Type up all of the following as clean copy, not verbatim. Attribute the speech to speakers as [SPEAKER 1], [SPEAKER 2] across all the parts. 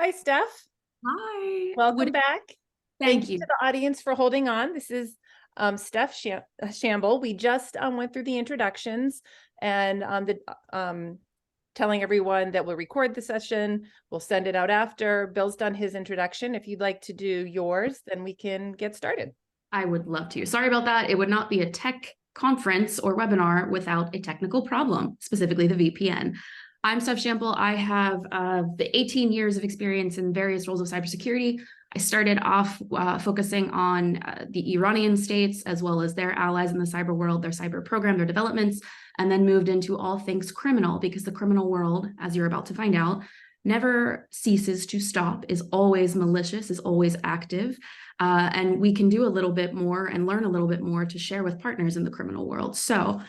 [SPEAKER 1] Hi, Steph.
[SPEAKER 2] Hi.
[SPEAKER 1] Welcome back.
[SPEAKER 2] Thank
[SPEAKER 1] You
[SPEAKER 2] you.
[SPEAKER 1] to the audience for holding on. This is Steph Shamble. We just went through the introductions and telling everyone that we'll record the session. We'll send it out after. Bill's done his introduction. If you'd like to do yours, then we can get started.
[SPEAKER 2] I would love to. Sorry about that. It would not be a tech conference or webinar without a technical problem, specifically the VPN. I'm Steph Shamble. I have the 18 years of experience in various roles of cybersecurity. I started off focusing on the Iranian states as well as their allies in the cyber world, their cyber program, their developments, and then moved into all things criminal because the criminal world, as you're about to find out, never ceases to stop, is always malicious, is always active. And we can do a little bit more and learn a little bit more to share with partners in the criminal world. So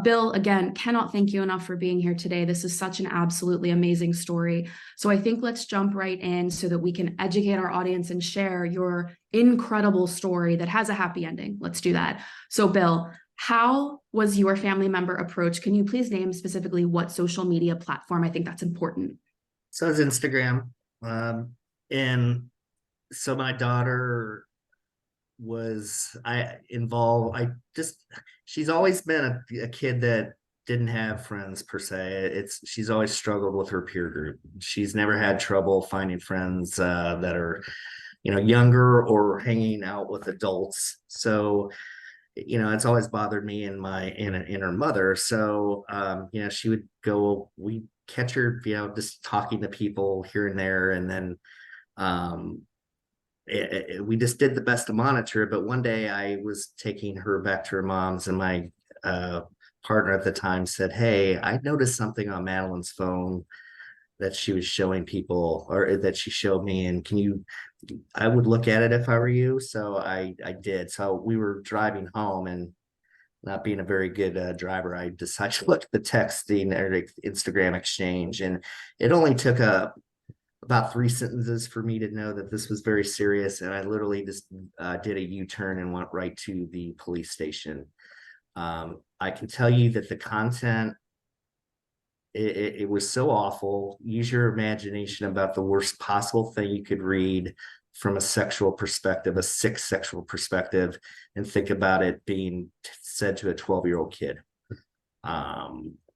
[SPEAKER 2] Bill, again, cannot thank you enough for being here today. This is such an absolutely amazing story. So I think let's jump right in so that we can educate our audience and share your incredible story that has a happy ending. Let's do that. So Bill, how was your family member approached? Can you please name specifically what social media platform? I think that's important.
[SPEAKER 3] So it's Instagram. And so my daughter was she's always been a kid that didn't have friends per se. She's always struggled with her peer group. She's never had trouble finding friends that are, younger or hanging out with adults. So, it's always bothered me and her mother. So, she would go, we catch her, just talking to people here and there. And then, we just did the best to monitor. But one day I was taking her back to her mom's, and my partner at the time said, "Hey, I noticed something on Madeline's phone that she was showing people, or that she showed me. And I would look at it if I were you." So I did. So we were driving home, and not being a very good driver, I decided to look at the texting or Instagram exchange, and it only took about 3 sentences for me to know that this was very serious. And I literally just did a U-turn and went right to the police station. I can tell you that the content, it was so awful. Use your imagination about the worst possible thing you could read from a sexual perspective, a sick sexual perspective, and think about it being said to a 12-year-old kid.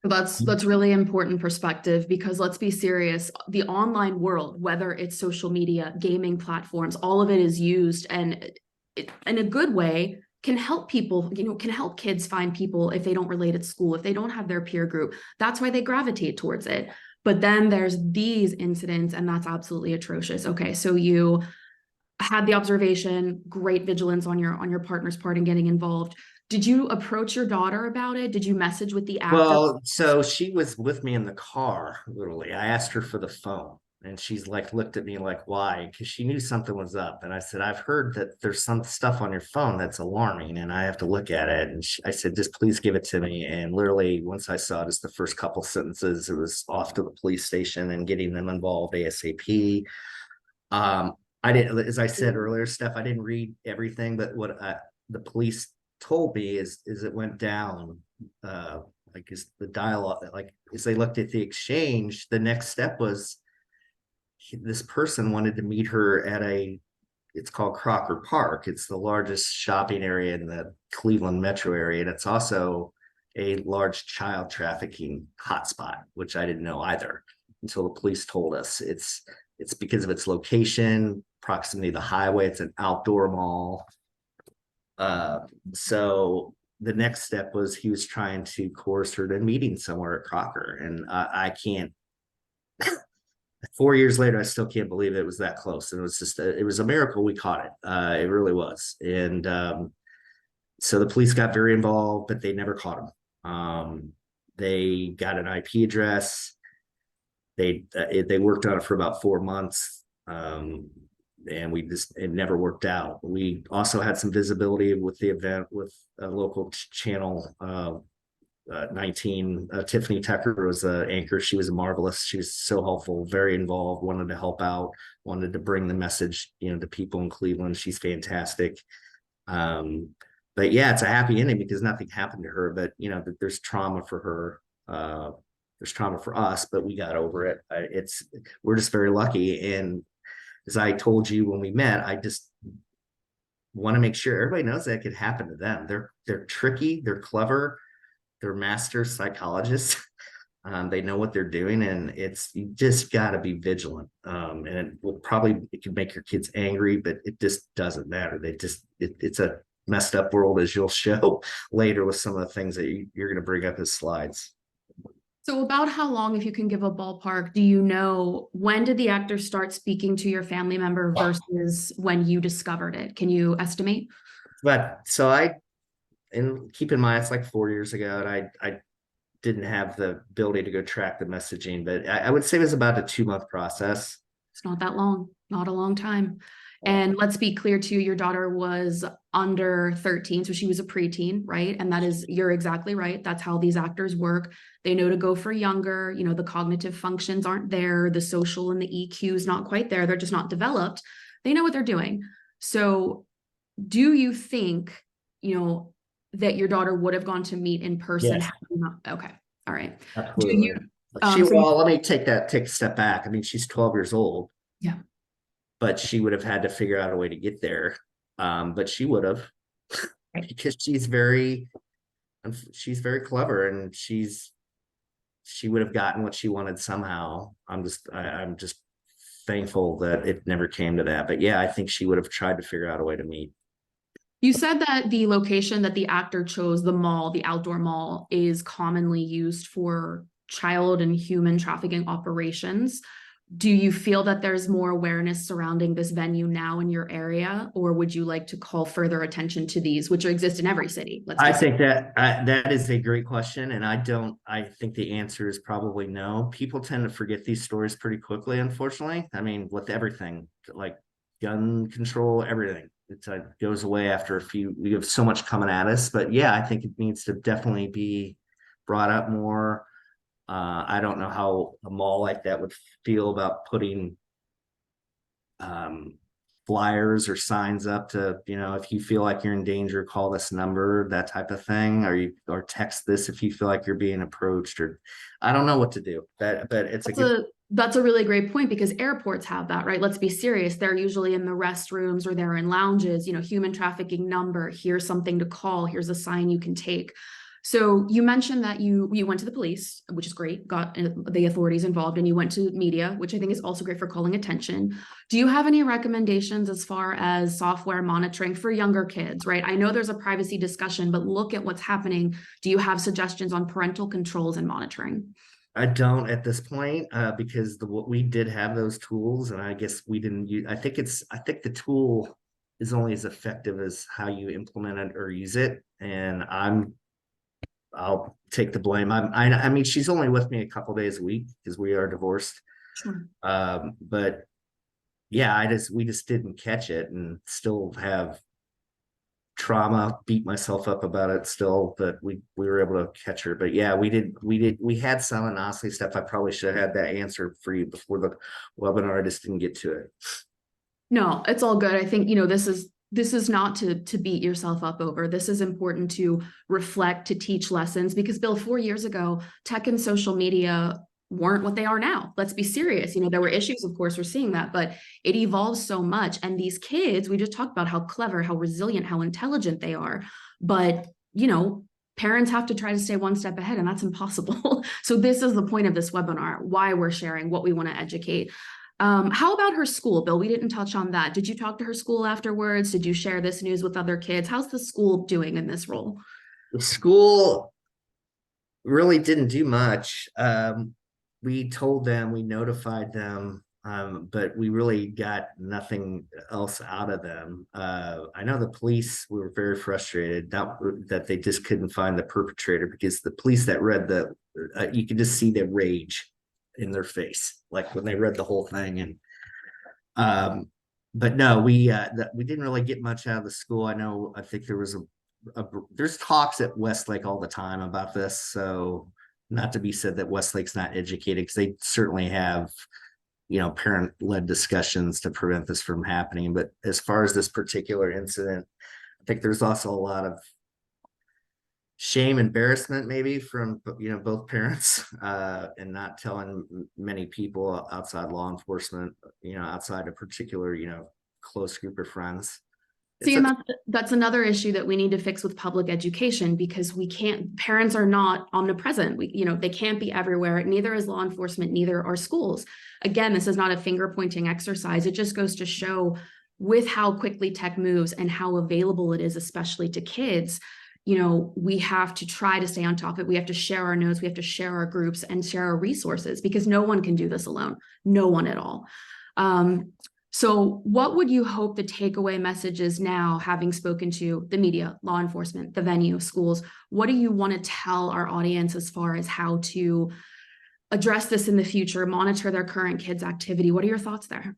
[SPEAKER 2] That's really important perspective, because let's be serious. The online world, whether it's social media, gaming platforms, all of it is used, and in a good way can help people, can help kids find people if they don't relate at school, if they don't have their peer group. That's why they gravitate towards it. But then there's these incidents, and that's absolutely atrocious. Okay, so you had the observation, great vigilance on your partner's part in getting involved. Did you approach your daughter about it? Did you message with the actor?
[SPEAKER 3] Well, so she was with me in the car, literally. I asked her for the phone, and she's like, looked at me like, why? Because she knew something was up. And I said, I've heard that there's some stuff on your phone that's alarming, and I have to look at it. And I said, just please give it to me. And literally, once I saw just the first couple sentences, it was off to the police station and getting them involved ASAP. I didn't, as I said earlier, Steph, I didn't read everything, but what the police told me is it went down, like, is the dialogue, like, as they looked at the exchange, the next step was this person wanted to meet her at it's called Crocker Park. It's the largest shopping area in the Cleveland metro area, and it's also a large child trafficking hotspot, which I didn't know either until the police told us. It's because of its location, proximity to the highway. It's an outdoor mall. So the next step was he was trying to coerce her to meeting somewhere at Crocker. And I can't, 4 years later, I still can't believe it was that close. And it was just, it was a miracle we caught it. It really was. And so the police got very involved, but they never caught him. They got an IP address. They worked on it for about 4 months. And it never worked out. We also had some visibility with the event with a local channel, 19. Tiffany Tucker was an anchor. She was marvelous. She was so helpful, very involved, wanted to help out, wanted to bring the message, to people in Cleveland. She's fantastic. But yeah, it's a happy ending because nothing happened to her, but there's trauma for her. there's trauma for us, but we got over it. We're just very lucky. And as I told you when we met, I just want to make sure everybody knows that could happen to them. They're tricky, they're clever, they're master psychologists. They know what they're doing, and you just got to be vigilant. And it can make your kids angry, but it just doesn't matter. It's a messed up world, as you'll show later with some of the things that you're going to bring up as slides.
[SPEAKER 2] So about how long, if you can give a ballpark, do you know when did the actor start speaking to your family member versus when you discovered it? Can you estimate?
[SPEAKER 3] But and keep in mind, it's like 4 years ago, and I didn't have the ability to go track the messaging, but I would say it was about a 2-month process.
[SPEAKER 2] It's not that long, not a long time. And let's be clear too, your daughter was under 13, so she was a preteen, right? And you're exactly right. That's how these actors work. They know to go for younger, the cognitive functions aren't there, the social and the EQ is not quite there. They're just not developed. They know what they're doing. So do you think, that your daughter would have gone to meet in person?
[SPEAKER 3] Yes.
[SPEAKER 2] Okay. All right.
[SPEAKER 3] Absolutely. Let me take a step back. I mean, she's 12 years old.
[SPEAKER 2] Yeah.
[SPEAKER 3] But she would have had to figure out a way to get there. But she would have, because she's very clever, and she would have gotten what she wanted somehow. I'm just thankful that it never came to that. But yeah, I think she would have tried to figure out a way to meet.
[SPEAKER 2] You said that the location that the actor chose, the mall, the outdoor mall, is commonly used for child and human trafficking operations. Do you feel that there's more awareness surrounding this venue now in your area, or would you like to call further attention to these, which exist in every city?
[SPEAKER 3] I think that is a great question, and I think the answer is probably no. People tend to forget these stories pretty quickly, unfortunately. I mean, with everything, like gun control, everything, it goes away after a few. We have so much coming at us, but yeah, I think it needs to definitely be brought up more. I don't know how a mall like that would feel about putting flyers or signs up to, if you feel like you're in danger, call this number, that type of thing, or text this if you feel like you're being approached, or I don't know what to do. But
[SPEAKER 2] that's a really great point, because airports have that, right? Let's be serious. They're usually in the restrooms or they're in lounges, human trafficking number, here's something to call, here's a sign you can take. So you mentioned that you went to the police, which is great, got the authorities involved, and you went to media, which I think is also great for calling attention. Do you have any recommendations as far as software monitoring for younger kids, right? I know there's a privacy discussion, but look at what's happening. Do you have suggestions on parental controls and monitoring?
[SPEAKER 3] I don't at this point, because we did have those tools, and I guess we didn't use. I think the tool is only as effective as how you implement it or use it, and I'll take the blame. I mean, she's only with me a couple days a week because we are divorced.
[SPEAKER 2] Sure.
[SPEAKER 3] But yeah, we just didn't catch it, and still have trauma, beat myself up about it still, but we were able to catch her. But yeah, we had some, and honestly, stuff I probably should have had that answer for you before the webinar. I just didn't get to it.
[SPEAKER 2] No, it's all good. I think, this is not to beat yourself up over. This is important to reflect, to teach lessons, because Bill, 4 years ago, tech and social media weren't what they are now. Let's be serious. There were issues, of course, we're seeing that, but it evolves so much. And these kids, we just talked about how clever, how resilient, how intelligent they are. But, parents have to try to stay one step ahead, and that's impossible. So this is the point of this webinar, why we're sharing, what we want to educate. How about her school, Bill? We didn't touch on that. Did you talk to her school afterwards? Did you share this news with other kids? How's the school doing in this role?
[SPEAKER 3] The school really didn't do much. We told them, we notified them, but we really got nothing else out of them. I know the police were very frustrated that they just couldn't find the perpetrator, because the police that read you could just see the rage in their face, like when they read the whole thing. And but no, we didn't really get much out of the school. I think there was there's talks at Westlake all the time about this, so not to be said that Westlake's not educated, because they certainly have parent-led discussions to prevent this from happening. But as far as this particular incident, I think there's also a lot of shame, embarrassment, maybe from, both parents, and not telling many people outside law enforcement, outside a particular, close group of friends.
[SPEAKER 2] See, and that's another issue that we need to fix with public education, because parents are not omnipresent. They can't be everywhere. Neither is law enforcement, neither are schools. Again, this is not a finger pointing exercise. It just goes to show, with how quickly tech moves and how available it is, especially to kids, we have to try to stay on top of it. We have to share our notes, we have to share our groups and share our resources, because no one can do this alone. No one at all. So what would you hope the takeaway message is now, having spoken to the media, law enforcement, the venue, schools? What do you want to tell our audience as far as how to address this in the future, monitor their current kids' activity? What are your thoughts there?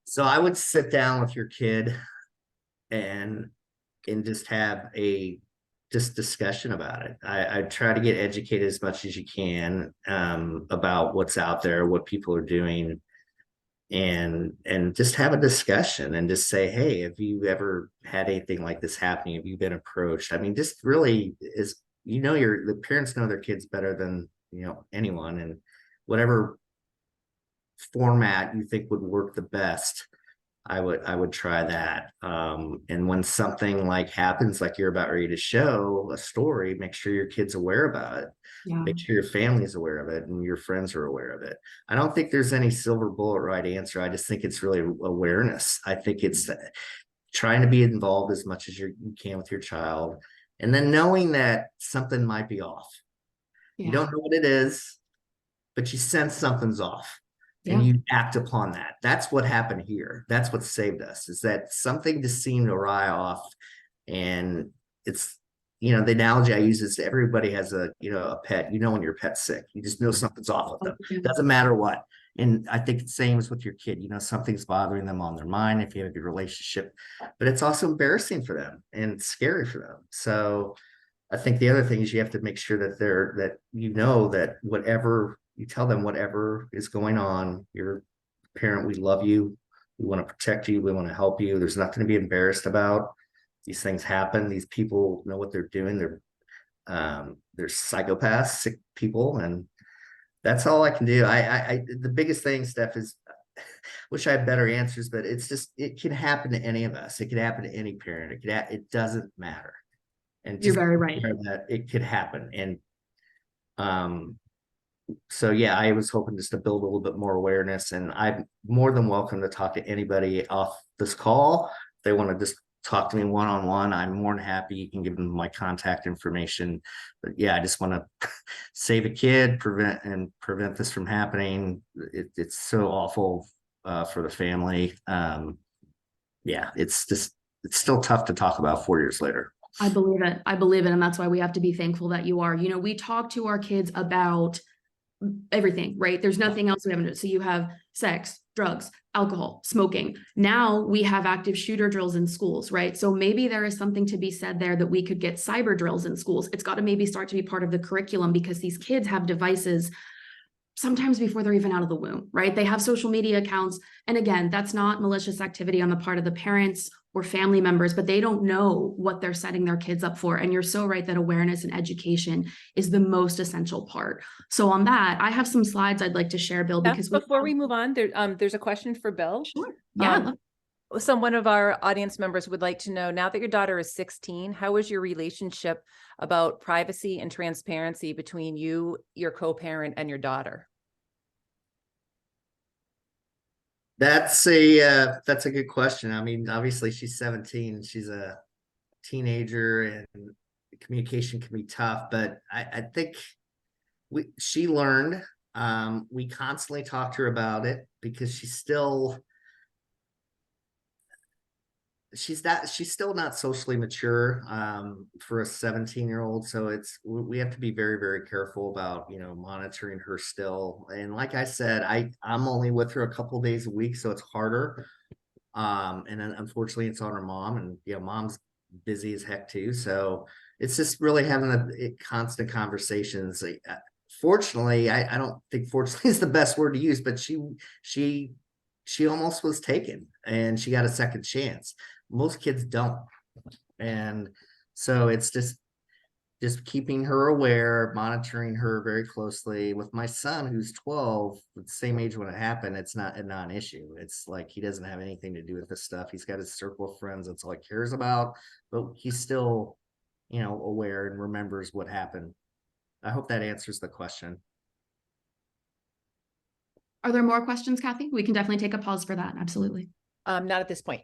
[SPEAKER 3] So I would sit down with your kid and just have a discussion about it. I try to get educated as much as you can, about what's out there, what people are doing, and just have a discussion and just say, hey, have you ever had anything like this happening? Have you been approached? I mean, just really is, the parents know their kids better than, anyone, and whatever format you think would work the best, I would try that. And when something like happens, like you're about ready to show a story, make sure your kid's aware about it.
[SPEAKER 2] Yeah.
[SPEAKER 3] Make sure your family's aware of it and your friends are aware of it. I don't think there's any silver bullet right answer. I just think it's really awareness. I think it's trying to be involved as much as you can with your child, and then knowing that something might be off.
[SPEAKER 2] Yeah.
[SPEAKER 3] You don't know what it is, but you sense something's off. And
[SPEAKER 2] Yeah.
[SPEAKER 3] you act upon that. That's what happened here. That's what saved us, is that something just seemed awry off. And it's, the analogy I use is everybody has a pet. When your pet's sick, you just know something's off with them. It doesn't matter what. And I think the same is with your kid. Something's bothering them on their mind if you have a good relationship, but it's also embarrassing for them and scary for them. So I think the other thing is you have to make sure that that whatever you tell them, whatever is going on, you're a parent, we love you, we want to protect you, we want to help you. There's nothing to be embarrassed about. These things happen. These people know what they're doing. They're psychopaths, sick people, and that's all I can do. The biggest thing, Steph, is wish I had better answers, but it's just, it can happen to any of us. It could happen to any parent. It doesn't matter. And
[SPEAKER 2] You're very right.
[SPEAKER 3] That it could happen. And so yeah, I was hoping just to build a little bit more awareness, and I'm more than welcome to talk to anybody off this call. If they want to just talk to me one-on-one, I'm more than happy. You can give them my contact information. But yeah, I just want to save a kid, prevent this from happening. It's so awful for the family. Yeah, it's still tough to talk about 4 years later.
[SPEAKER 2] I believe it. I believe it. And that's why we have to be thankful that you are. We talk to our kids about everything, right? There's nothing else we haven't done. So you have sex, drugs, alcohol, smoking. Now we have active shooter drills in schools, right? So maybe there is something to be said there that we could get cyber drills in schools. It's got to maybe start to be part of the curriculum, because these kids have devices sometimes before they're even out of the womb, right? They have social media accounts. And again, that's not malicious activity on the part of the parents or family members, but they don't know what they're setting their kids up for. And you're so right that awareness and education is the most essential part. So on that, I have some slides I'd like to share, Bill, because
[SPEAKER 1] before we move on, there's a question for Bill.
[SPEAKER 2] Sure. Yeah.
[SPEAKER 1] One of our audience members would like to know, now that your daughter is 16, how is your relationship about privacy and transparency between you, your co-parent, and your daughter?
[SPEAKER 3] That's a good question. I mean, obviously she's 17, she's a teenager, and communication can be tough, but I think she learned. We constantly talk to her about it, because she's still not socially mature for a 17-year-old. So we have to be very, very careful about monitoring her still. And like I said, I'm only with her a couple of days a week, so it's harder. And then unfortunately it's on her mom, and mom's busy as heck too. So it's just really having a constant conversations. Fortunately, I don't think fortunately is the best word to use, but she almost was taken, and she got a second chance. Most kids don't. And so it's just, just keeping her aware, monitoring her very closely. With my son, who's 12, the same age when it happened, it's not a non-issue. It's like he doesn't have anything to do with this stuff. He's got his circle of friends. That's all he cares about. But he's still, aware and remembers what happened. I hope that answers the question.
[SPEAKER 2] Are there more questions, Kathy? We can definitely take a pause for that. Absolutely.
[SPEAKER 1] Not at this point.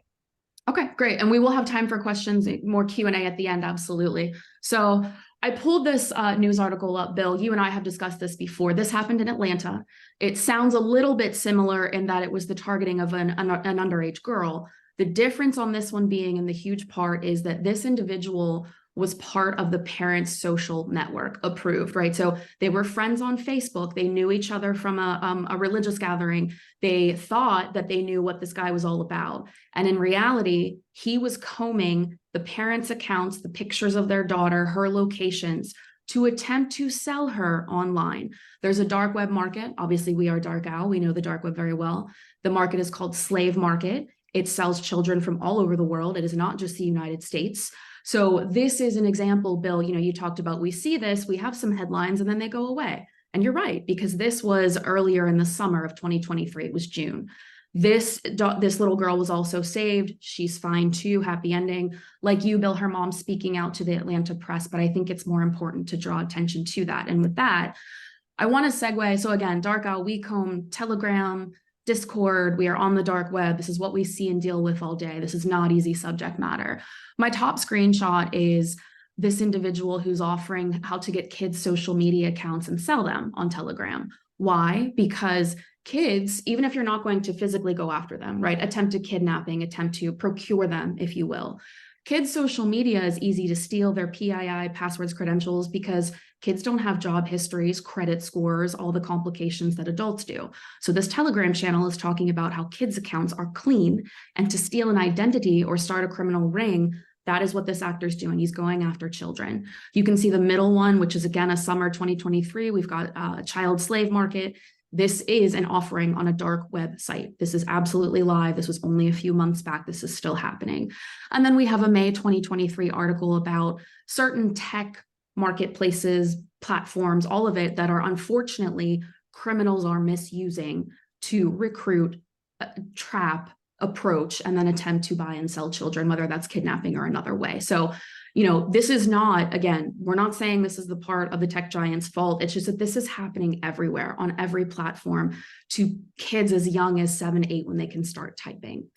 [SPEAKER 2] Okay, great. And we will have time for questions, more Q&A at the end. Absolutely. So I pulled this news article up, Bill. You and I have discussed this before. This happened in Atlanta. It sounds a little bit similar in that it was the targeting of an underage girl. The difference on this one being, and the huge part, is that this individual was part of the parents' social network, approved, right? So they were friends on Facebook. They knew each other from a religious gathering. They thought that they knew what this guy was all about. And in reality, he was combing the parents' accounts, the pictures of their daughter, her locations, to attempt to sell her online. There's a dark web market. Obviously, we are DarkOwl. We know the dark web very well. The market is called slave market. It sells children from all over the world. It is not just the United States. So this is an example, Bill, you talked about, we see this, we have some headlines, and then they go away. And you're right, because this was earlier in the summer of 2023, it was June. This little girl was also saved. She's fine too, happy ending. Like you, Bill, her mom speaking out to the Atlanta press, but I think it's more important to draw attention to that. And with that, I want to segue. So again, DarkOwl, we comb Telegram, Discord, we are on the dark web. This is what we see and deal with all day. This is not easy subject matter. My top screenshot is this individual who's offering how to get kids' social media accounts and sell them on Telegram. Why? Because kids, even if you're not going to physically go after them, right? Attempted kidnapping, attempt to procure them, if you will. Kids' social media is easy to steal their PII, passwords, credentials, because kids don't have job histories, credit scores, all the complications that adults do. So this Telegram channel is talking about how kids' accounts are clean, and to steal an identity or start a criminal ring, that is what this actor's doing. He's going after children. You can see the middle one, which is again a summer 2023. We've got a child slave market. This is an offering on a dark web site. This is absolutely live. This was only a few months back. This is still happening. And then we have a May 2023 article about certain tech marketplaces, platforms, all of it that are unfortunately criminals are misusing to recruit, trap, approach, and then attempt to buy and sell children, whether that's kidnapping or another way. So, this is not, again, we're not saying this is the part of the tech giant's fault. It's just that this is happening everywhere on every platform to kids as young as 7, 8 when they can start typing.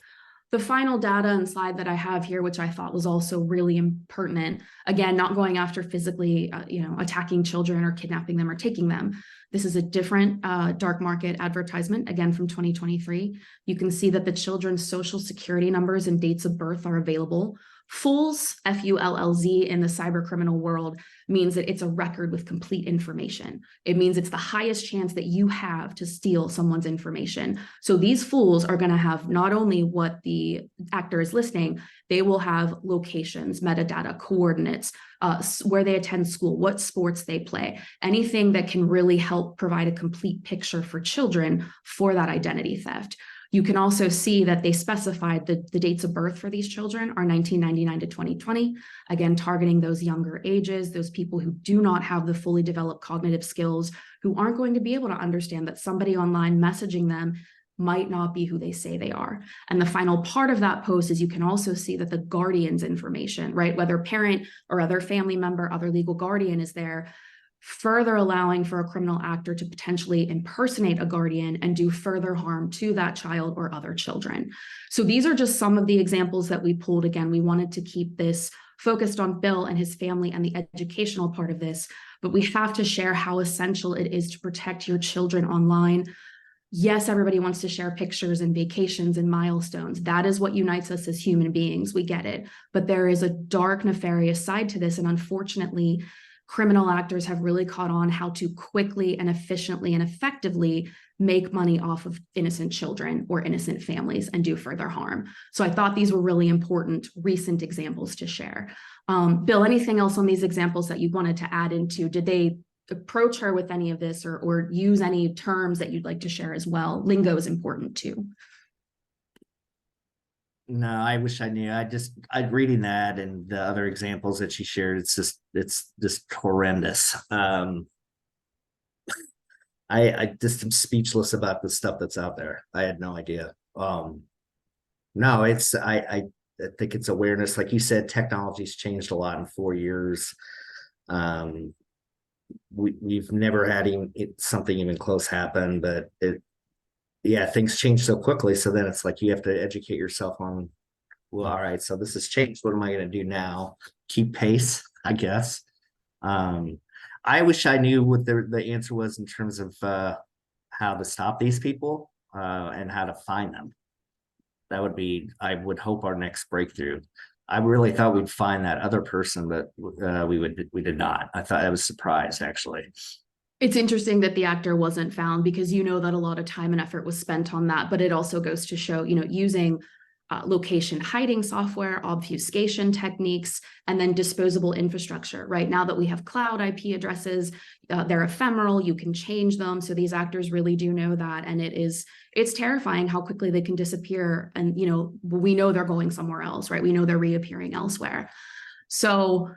[SPEAKER 2] The final data and slide that I have here, which I thought was also really impertinent, again, not going after physically, attacking children or kidnapping them or taking them. This is a different dark market advertisement, again, from 2023. You can see that the children's social security numbers and dates of birth are available. Fools, F-U-L-L-Z, in the cyber criminal world means that it's a record with complete information. It means it's the highest chance that you have to steal someone's information. So these fools are going to have not only what the actor is listing, they will have locations, metadata, coordinates, where they attend school, what sports they play, anything that can really help provide a complete picture for children for that identity theft. You can also see that they specified the dates of birth for these children are 1999 to 2020, again, targeting those younger ages, those people who do not have the fully developed cognitive skills, who aren't going to be able to understand that somebody online messaging them might not be who they say they are. And the final part of that post is you can also see that the guardian's information, right, whether parent or other family member, other legal guardian is there, further allowing for a criminal actor to potentially impersonate a guardian and do further harm to that child or other children. So these are just some of the examples that we pulled. Again, we wanted to keep this focused on Bill and his family and the educational part of this, but we have to share how essential it is to protect your children online. Yes, everybody wants to share pictures and vacations and milestones. That is what unites us as human beings. We get it. But there is a dark, nefarious side to this. And unfortunately, criminal actors have really caught on how to quickly and efficiently and effectively make money off of innocent children or innocent families and do further harm. So I thought these were really important recent examples to share. Bill, anything else on these examples that you wanted to add into? Did they approach her with any of this or use any terms that you'd like to share as well? Lingo is important too.
[SPEAKER 3] No, I wish I knew. I'm reading that and the other examples that she shared. It's just horrendous. I just am speechless about the stuff that's out there. I had no idea. No, I think it's awareness. Like you said, technology's changed a lot in 4 years. We've never had something even close happen, but yeah, things change so quickly. So then it's like you have to educate yourself on, well, all right, so this has changed. What am I going to do now? Keep pace, I guess. I wish I knew what the answer was in terms of how to stop these people and how to find them. That would be, I would hope, our next breakthrough. I really thought we'd find that other person, but we did not. I thought I was surprised, actually.
[SPEAKER 2] It's interesting that the actor wasn't found because you know that a lot of time and effort was spent on that, but it also goes to show, using location hiding software, obfuscation techniques, and then disposable infrastructure. Right now that we have cloud IP addresses, they're ephemeral, you can change them. So these actors really do know that. And it's terrifying how quickly they can disappear. And, we know they're going somewhere else, right? We know they're reappearing elsewhere. So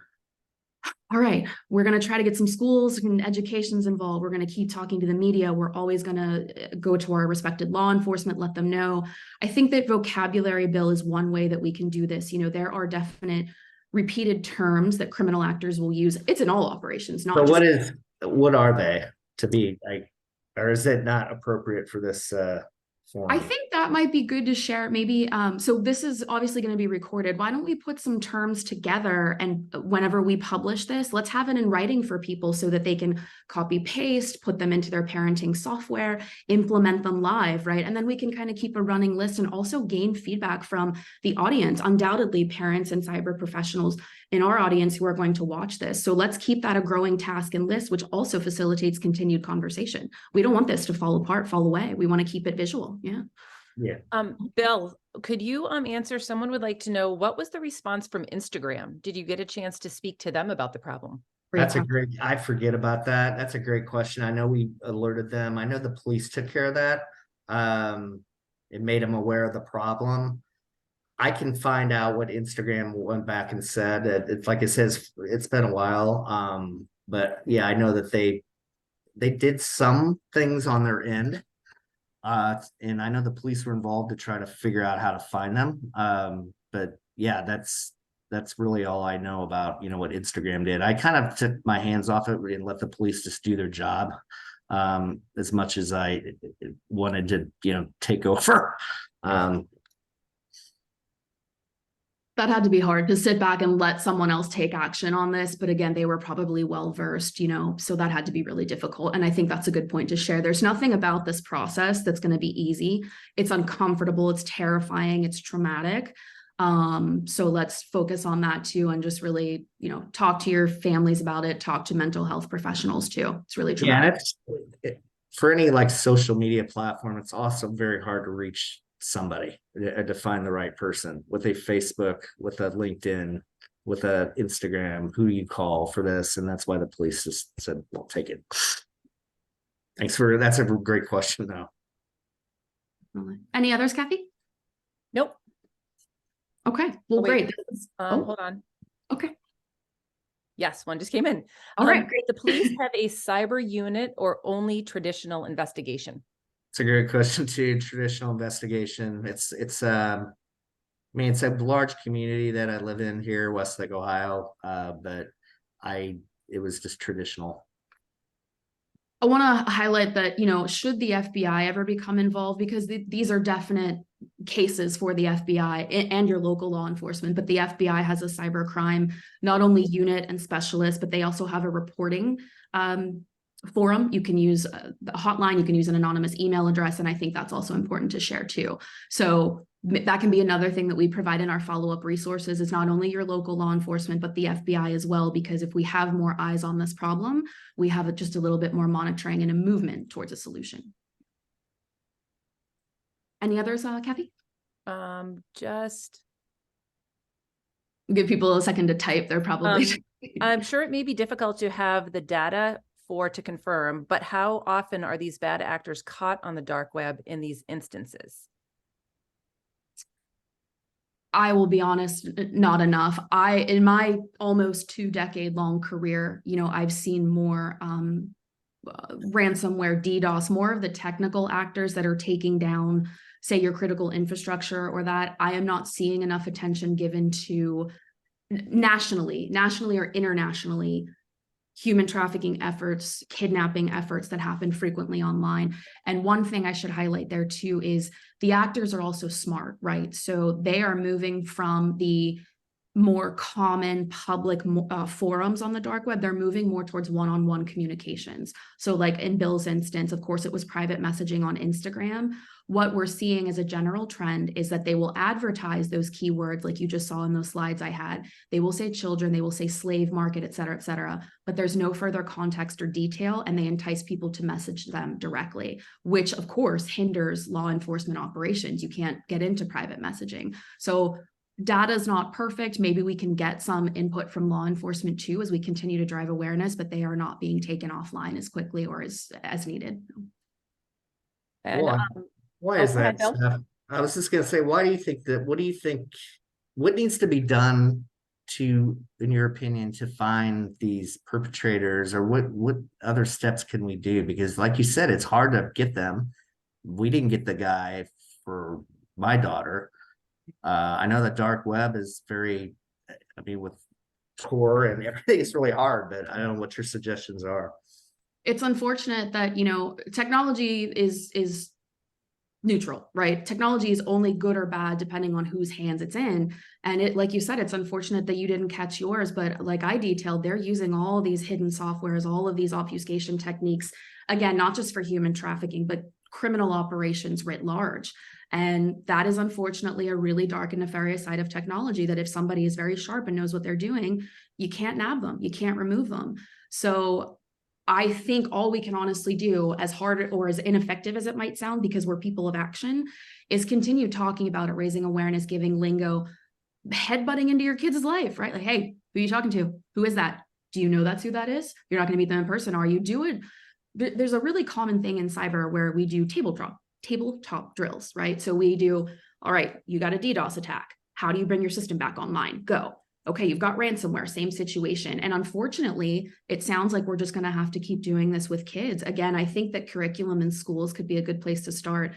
[SPEAKER 2] all right, we're going to try to get some schools and educations involved. We're going to keep talking to the media. We're always going to go to our respected law enforcement, let them know. I think that vocabulary bill is one way that we can do this. There are definite repeated terms that criminal actors will use. It's in all operations, not
[SPEAKER 3] So
[SPEAKER 2] just—
[SPEAKER 3] what are they to be like, or is it not appropriate for this forum?
[SPEAKER 2] I think that might be good to share. Maybe, so this is obviously going to be recorded. Why don't we put some terms together, and whenever we publish this, let's have it in writing for people so that they can copy paste, put them into their parenting software, implement them live, right? And then we can kind of keep a running list and also gain feedback from the audience, undoubtedly parents and cyber professionals in our audience who are going to watch this. So let's keep that a growing task and list, which also facilitates continued conversation. We don't want this to fall apart, fall away. We want to keep it visual. Yeah.
[SPEAKER 3] Yeah.
[SPEAKER 1] Bill, could you answer? Someone would like to know, what was the response from Instagram? Did you get a chance to speak to them about the problem?
[SPEAKER 3] I forget about that. That's a great question. I know we alerted them. I know the police took care of that. It made them aware of the problem. I can find out what Instagram went back and said. It's like it says, it's been a while. But yeah, I know that they did some things on their end. And I know the police were involved to try to figure out how to find them. But yeah, that's really all I know about, what Instagram did. I kind of took my hands off it and let the police just do their job. As much as I wanted to, take over.
[SPEAKER 2] That had to be hard to sit back and let someone else take action on this. But again, they were probably well-versed, so that had to be really difficult. And I think that's a good point to share. There's nothing about this process that's going to be easy. It's uncomfortable. It's terrifying. It's traumatic. So let's focus on that too. And just really, talk to your families about it. Talk to mental health professionals too. It's really traumatic.
[SPEAKER 3] Yeah, for any like social media platform, it's also very hard to reach somebody to find the right person with a Facebook, with a LinkedIn, with a Instagram. Who do you call for this? And that's why the police just said, "We'll take it." That's a great question though.
[SPEAKER 2] Any others, Kathy?
[SPEAKER 1] Nope.
[SPEAKER 2] Okay, well, great.
[SPEAKER 1] Hold on.
[SPEAKER 2] Okay.
[SPEAKER 1] Yes, one just came in.
[SPEAKER 2] All right.
[SPEAKER 1] Did the police have a cyber unit or only traditional investigation?
[SPEAKER 3] It's a great question too. Traditional investigation. It's it's a large community that I live in here, Westlake, Ohio. But it was just traditional.
[SPEAKER 2] I want to highlight that, should the FBI ever become involved, because these are definite cases for the FBI and your local law enforcement, but the FBI has a cybercrime, not only unit and specialist, but they also have a reporting forum. You can use the hotline, you can use an anonymous email address. And I think that's also important to share too. So that can be another thing that we provide in our follow-up resources, is not only your local law enforcement, but the FBI as well, because if we have more eyes on this problem, we have just a little bit more monitoring and a movement towards a solution. Any others, Kathy?
[SPEAKER 1] Just
[SPEAKER 2] give people a second to type. They're probably
[SPEAKER 1] I'm sure it may be difficult to have the data to confirm, but how often are these bad actors caught on the dark web in these instances?
[SPEAKER 2] I will be honest, not enough. In my almost 2-decade-long career, you know, I've seen more ransomware, DDoS, more of the technical actors that are taking down, say, your critical infrastructure or that. I am not seeing enough attention given to nationally or internationally, human trafficking efforts, kidnapping efforts that happen frequently online. And one thing I should highlight there too is the actors are also smart, right? So they are moving from the more common public forums on the dark web. They're moving more towards one-on-one communications. So like in Bill's instance, of course, it was private messaging on Instagram. What we're seeing as a general trend is that they will advertise those keywords like you just saw in those slides I had. They will say children, they will say slave market, et cetera, but there's no further context or detail, and they entice people to message them directly, which of course hinders law enforcement operations. You can't get into private messaging. So data is not perfect. Maybe we can get some input from law enforcement too as we continue to drive awareness, but they are not being taken offline as quickly or as needed.
[SPEAKER 1] And
[SPEAKER 3] why
[SPEAKER 1] oh,
[SPEAKER 3] is
[SPEAKER 1] go ahead,
[SPEAKER 3] that,
[SPEAKER 1] Bill.
[SPEAKER 3] Steph? I was just going to say, what do you think, what needs to be done to, in your opinion, to find these perpetrators, or what other steps can we do? Because like you said, it's hard to get them. We didn't get the guy for my daughter. I know the dark web is very, I mean, with Tor and everything, it's really hard, but I don't know what your suggestions are.
[SPEAKER 2] It's unfortunate that, you know, technology is neutral, right? Technology is only good or bad depending on whose hands it's in. And it, like you said, it's unfortunate that you didn't catch yours, but like I detailed, they're using all these hidden softwares, all of these obfuscation techniques, again, not just for human trafficking, but criminal operations writ large. And that is unfortunately a really dark and nefarious side of technology, that if somebody is very sharp and knows what they're doing, you can't nab them, you can't remove them. So I think all we can honestly do, as hard or as ineffective as it might sound, because we're people of action, is continue talking about it, raising awareness, giving lingo, headbutting into your kids' life, right? Like, hey, who are you talking to? Who is that? Do you know that's who that is? You're not going to meet them in person. Are you doing? There's a really common thing in cyber where we do tabletop drills, right? So we do, all right, you got a DDoS attack. How do you bring your system back online? Go. Okay, you've got ransomware, same situation. And unfortunately, it sounds like we're just going to have to keep doing this with kids. Again, I think that curriculum in schools could be a good place to start.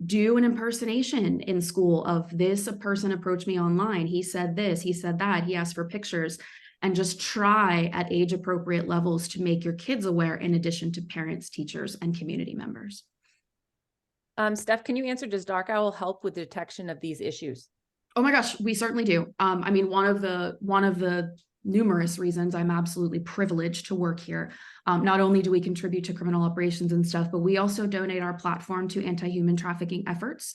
[SPEAKER 2] Do an impersonation in school of this, a person approached me online. He said this, he said that, he asked for pictures, and just try at age appropriate levels to make your kids aware, in addition to parents, teachers, and community members.
[SPEAKER 1] Steph, can you answer, does DarkOwl help with detection of these issues?
[SPEAKER 2] Oh my gosh, we certainly do. I mean, one of the numerous reasons I'm absolutely privileged to work here. Not only do we contribute to criminal operations and stuff, but we also donate our platform to anti-human trafficking efforts.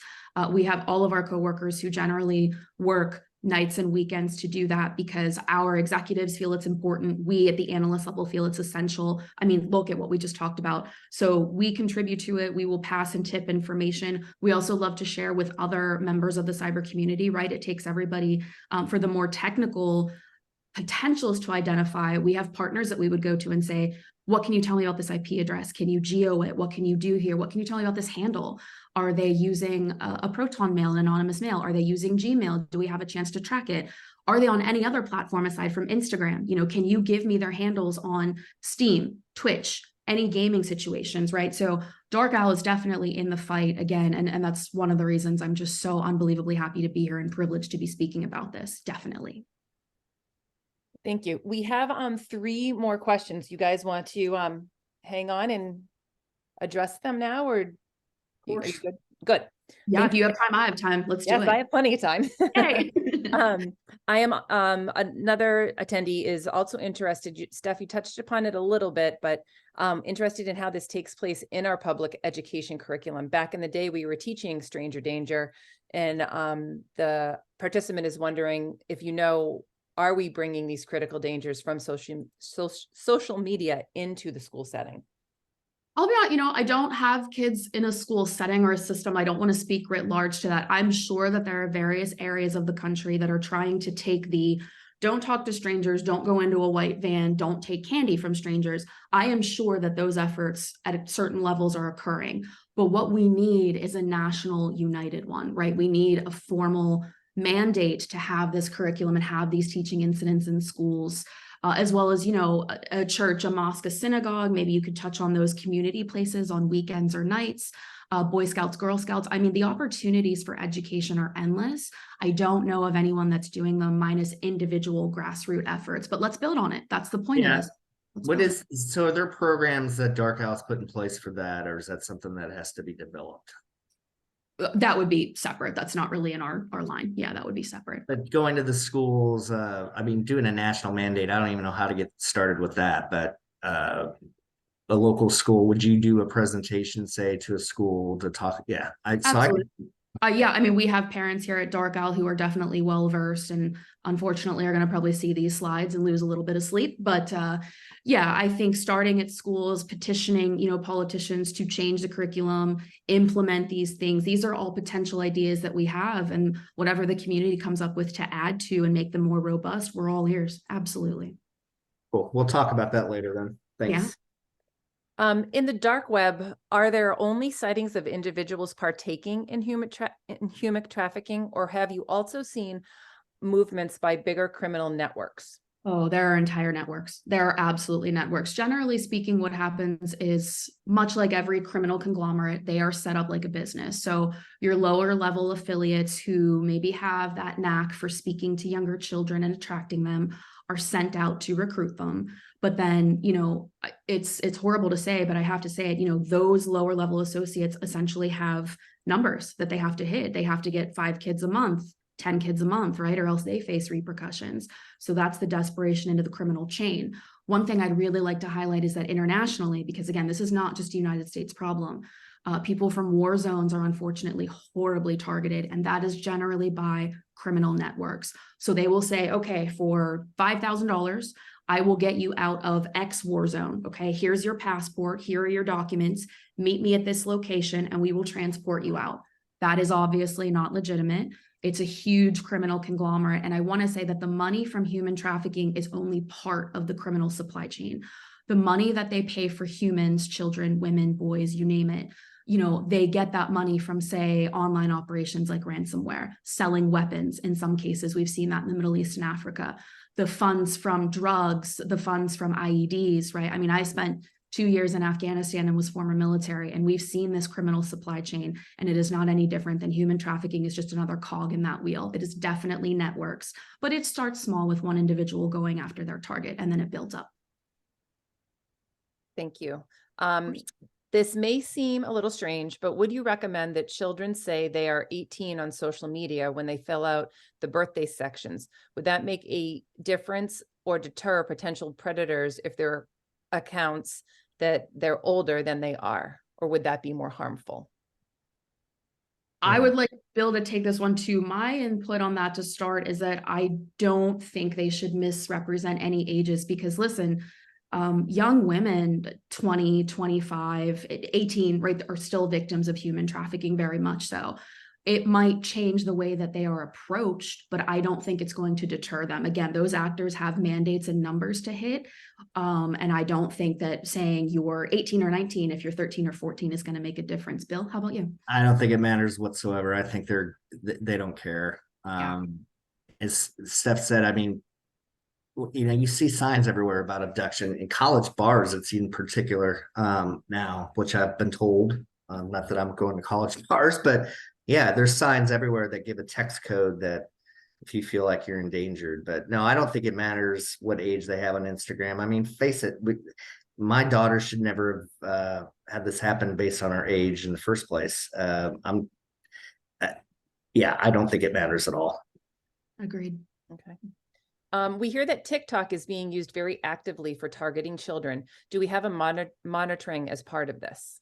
[SPEAKER 2] We have all of our coworkers who generally work nights and weekends to do that because our executives feel it's important. We at the analyst level feel it's essential. I mean, look at what we just talked about. So we contribute to it. We will pass and tip information. We also love to share with other members of the cyber community, right? It takes everybody. For the more technical potentials to identify, we have partners that we would go to and say, what can you tell me about this IP address? Can you geo it? What can you do here? What can you tell me about this handle? Are they using a Proton mail, an anonymous mail? Are they using Gmail? Do we have a chance to track it? Are they on any other platform aside from Instagram? You know, can you give me their handles on Steam, Twitch, any gaming situations, right? So DarkOwl is definitely in the fight again. And that's one of the reasons I'm just so unbelievably happy to be here and privileged to be speaking about this, definitely.
[SPEAKER 1] Thank you. We have 3 more questions. You guys want to hang on and address them now, or are you good? Good.
[SPEAKER 2] Yeah, if you have time, I have time. Let's do it.
[SPEAKER 1] Yes, I have plenty of time.
[SPEAKER 2] Hey.
[SPEAKER 1] I am another attendee is also interested. Steph, you touched upon it a little bit, but interested in how this takes place in our public education curriculum. Back in the day, we were teaching stranger danger, and the participant is wondering if you know, are we bringing these critical dangers from social media into the school setting?
[SPEAKER 2] I'll be honest, you know, I don't have kids in a school setting or a system. I don't want to speak writ large to that. I'm sure that there are various areas of the country that are trying to take the don't talk to strangers, don't go into a white van, don't take candy from strangers. I am sure that those efforts at certain levels are occurring. But what we need is a national united one, right? We need a formal mandate to have this curriculum and have these teaching incidents in schools, as well as, you know, a church, a mosque, a synagogue. Maybe you could touch on those community places on weekends or nights, Boy Scouts, Girl Scouts. I mean, the opportunities for education are endless. I don't know of anyone that's doing them minus individual grassroots efforts, but let's build on it. That's the point of this.
[SPEAKER 3] So are there programs that DarkOwl's put in place for that, or is that something that has to be developed?
[SPEAKER 2] That would be separate. That's not really in our line. Yeah, that would be separate.
[SPEAKER 3] But going to the schools, I mean, doing a national mandate, I don't even know how to get started with that, but a local school, would you do a presentation, say, to a school to talk? Yeah,
[SPEAKER 2] Absolutely. Yeah, I mean, we have parents here at Dark Owl who are definitely well versed and unfortunately are going to probably see these slides and lose a little bit of sleep. But yeah, I think starting at schools, petitioning, you know, politicians to change the curriculum, implement these things. These are all potential ideas that we have, and whatever the community comes up with to add to and make them more robust, we're all ears. Absolutely.
[SPEAKER 3] Cool. We'll talk about that later then. Thanks.
[SPEAKER 2] Yeah.
[SPEAKER 1] In the dark web, are there only sightings of individuals partaking in human trafficking, or have you also seen movements by bigger criminal networks?
[SPEAKER 2] Oh, there are entire networks. There are absolutely networks. Generally speaking, what happens is, much like every criminal conglomerate, they are set up like a business. So your lower level affiliates who maybe have that knack for speaking to younger children and attracting them are sent out to recruit them. But then, you know, it's horrible to say, but I have to say it, you know, those lower level associates essentially have numbers that they have to hit. They have to get 5 kids a month, 10 kids a month, right? Or else they face repercussions. So that's the desperation into the criminal chain. One thing I'd really like to highlight is that internationally, because again, this is not just a United States problem. People from war zones are unfortunately horribly targeted, and that is generally by criminal networks. So they will say, okay, for $5,000, I will get you out of X war zone. Okay, here's your passport. Here are your documents. Meet me at this location and we will transport you out. That is obviously not legitimate. It's a huge criminal conglomerate. And I want to say that the money from human trafficking is only part of the criminal supply chain. The money that they pay for humans, children, women, boys, you name it, you know, they get that money from, say, online operations like ransomware, selling weapons. In some cases, we've seen that in the Middle East and Africa. The funds from drugs, the funds from IEDs, right? I mean, I spent 2 years in Afghanistan and was former military, and we've seen this criminal supply chain, and it is not any different than human trafficking is just another cog in that wheel. It is definitely networks, but it starts small with one individual going after their target, and then it builds up.
[SPEAKER 1] Thank you. This may seem a little strange, but would you recommend that children say they are 18 on social media when they fill out the birthday sections? Would that make a difference or deter potential predators if their accounts that they're older than they are, or would that be more harmful?
[SPEAKER 2] I would like Bill to take this one too. My input on that to start is that I don't think they should misrepresent any ages, because listen, young women, 20, 25, 18, right, are still victims of human trafficking, very much so. It might change the way that they are approached, but I don't think it's going to deter them. Again, those actors have mandates and numbers to hit. And I don't think that saying you're 18 or 19, if you're 13 or 14, is going to make a difference. Bill, how about you?
[SPEAKER 3] I don't think it matters whatsoever. I think they don't care. As Steph said, I mean, you know, you see signs everywhere about abduction in college bars. It's in particular now, which I've been told. Not that I'm going to college bars, but yeah, there's signs everywhere that give a text code that if you feel like you're endangered. But no, I don't think it matters what age they have on Instagram. I mean, face it, my daughter should never have had this happen based on her age in the first place. Yeah, I don't think it matters at all.
[SPEAKER 2] Agreed.
[SPEAKER 1] Okay. We hear that TikTok is being used very actively for targeting children. Do we have a monitoring as part of this?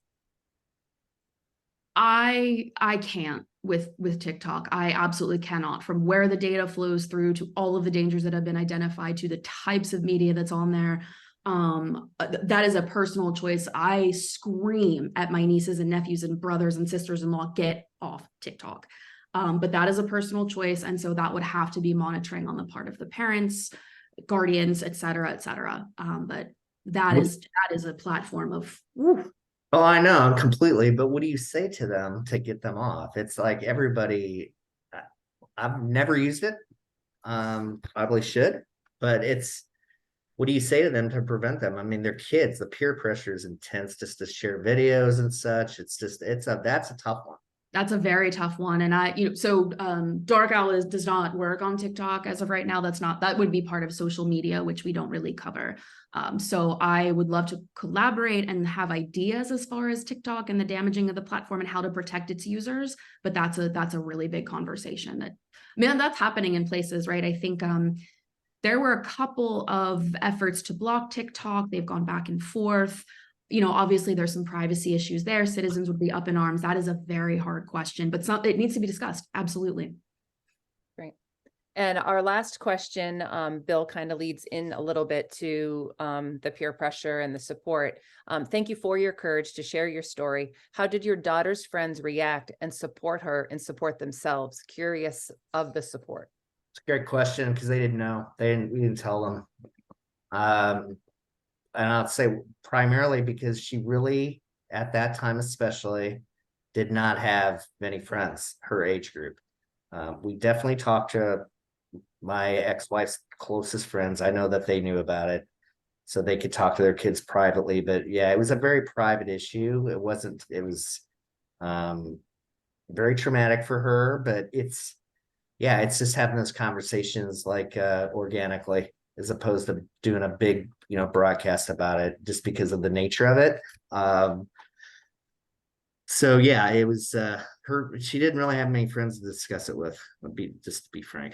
[SPEAKER 2] I can't with TikTok. I absolutely cannot. From where the data flows through to all of the dangers that have been identified to the types of media that's on there. That is a personal choice. I scream at my nieces and nephews and brothers and sisters-in-law, get off TikTok. But that is a personal choice. And so that would have to be monitoring on the part of the parents, guardians, et cetera, et cetera. But that is a platform of, whew.
[SPEAKER 3] Oh, I know completely. But what do you say to them to get them off? It's like everybody, I've never used it. Probably should, but what do you say to them to prevent them? I mean, they're kids. The peer pressure is intense just to share videos and such. That's a tough one.
[SPEAKER 2] That's a very tough one. And so Dark Owl does not work on TikTok as of right now. That would be part of social media, which we don't really cover. So I would love to collaborate and have ideas as far as TikTok and the damaging of the platform and how to protect its users. But that's a really big conversation that's happening in places, right? I think there were a couple of efforts to block TikTok. They've gone back and forth. Obviously there's some privacy issues there. Citizens would be up in arms. That is a very hard question, but it needs to be discussed. Absolutely.
[SPEAKER 1] Great. And our last question, Bill kind of leads in a little bit to the peer pressure and the support. Thank you for your courage to share your story. How did your daughter's friends react and support her and support themselves? Curious of the support.
[SPEAKER 3] It's a great question because they didn't know. We didn't tell them. And I'll say primarily because she really, at that time especially, did not have many friends, her age group. We definitely talked to my ex-wife's closest friends. I know that they knew about it, so they could talk to their kids privately. But yeah, it was a very private issue. It was very traumatic for her, but it's just having those conversations like organically, as opposed to doing a big, broadcast about it just because of the nature of it. So yeah, it was she didn't really have many friends to discuss it with, just to be frank.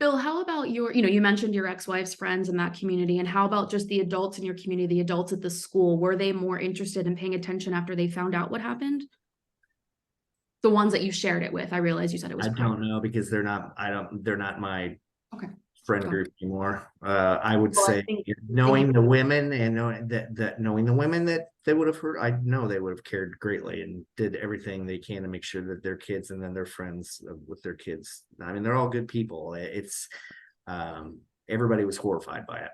[SPEAKER 2] Bill, how about you mentioned your ex-wife's friends in that community, and how about just the adults in your community, the adults at the school? Were they more interested in paying attention after they found out what happened? The ones that you shared it with. I realize you said it was
[SPEAKER 3] private. Don't know because they're not my friend group anymore. I would say knowing the women and knowing the women that they would have heard, I know they would have cared greatly and did everything they can to make sure that their kids and then their friends with their kids. I mean, they're all good people. It's everybody was horrified by it.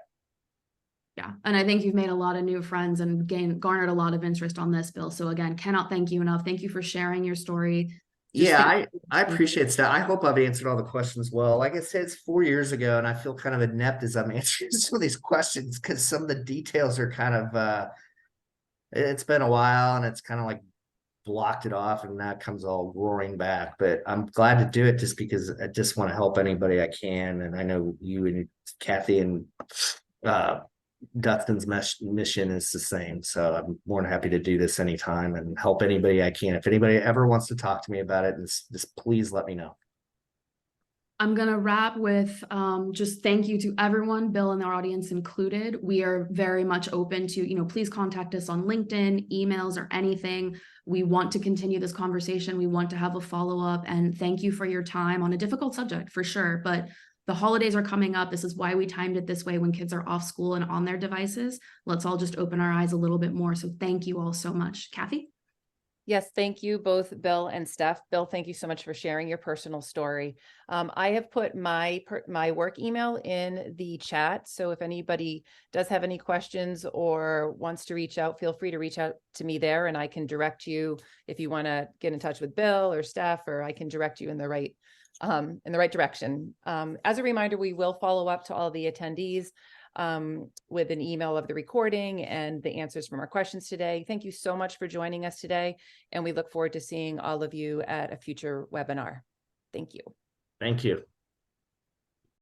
[SPEAKER 2] Yeah. And I think you've made a lot of new friends and garnered a lot of interest on this, Bill. So again, cannot thank you enough. Thank you for sharing your story.
[SPEAKER 3] I appreciate that. I hope I've answered all the questions well. Like I said, it's 4 years ago, and I feel kind of inept as I'm answering some of these questions because some of the details are kind of it's been a while and it's kind of like blocked it off, and now it comes all roaring back. But I'm glad to do it just because I just want to help anybody I can. And I know you and Kathy and Dustin's mission is the same, so I'm more than happy to do this anytime and help anybody I can. If anybody ever wants to talk to me about it, just please let me know.
[SPEAKER 2] I'm going to wrap with just thank you to everyone, Bill and our audience included. We are very much open to, please contact us on LinkedIn, emails, or anything. We want to continue this conversation. We want to have a follow-up, and thank you for your time on a difficult subject for sure. But the holidays are coming up. This is why we timed it this way when kids are off school and on their devices. Let's all just open our eyes a little bit more. So thank you all so much. Kathy?
[SPEAKER 1] Yes, thank you both, Bill and Steph. Bill, thank you so much for sharing your personal story. I have put my work email in the chat. So if anybody does have any questions or wants to reach out, feel free to reach out to me there, and I can direct you if you want to get in touch with Bill or Steph, or I can direct you in the right direction. As a reminder, we will follow up to all the attendees with an email of the recording and the answers from our questions today. Thank you so much for joining us today, and we look forward to seeing all of you at a future webinar. Thank you.
[SPEAKER 3] Thank you.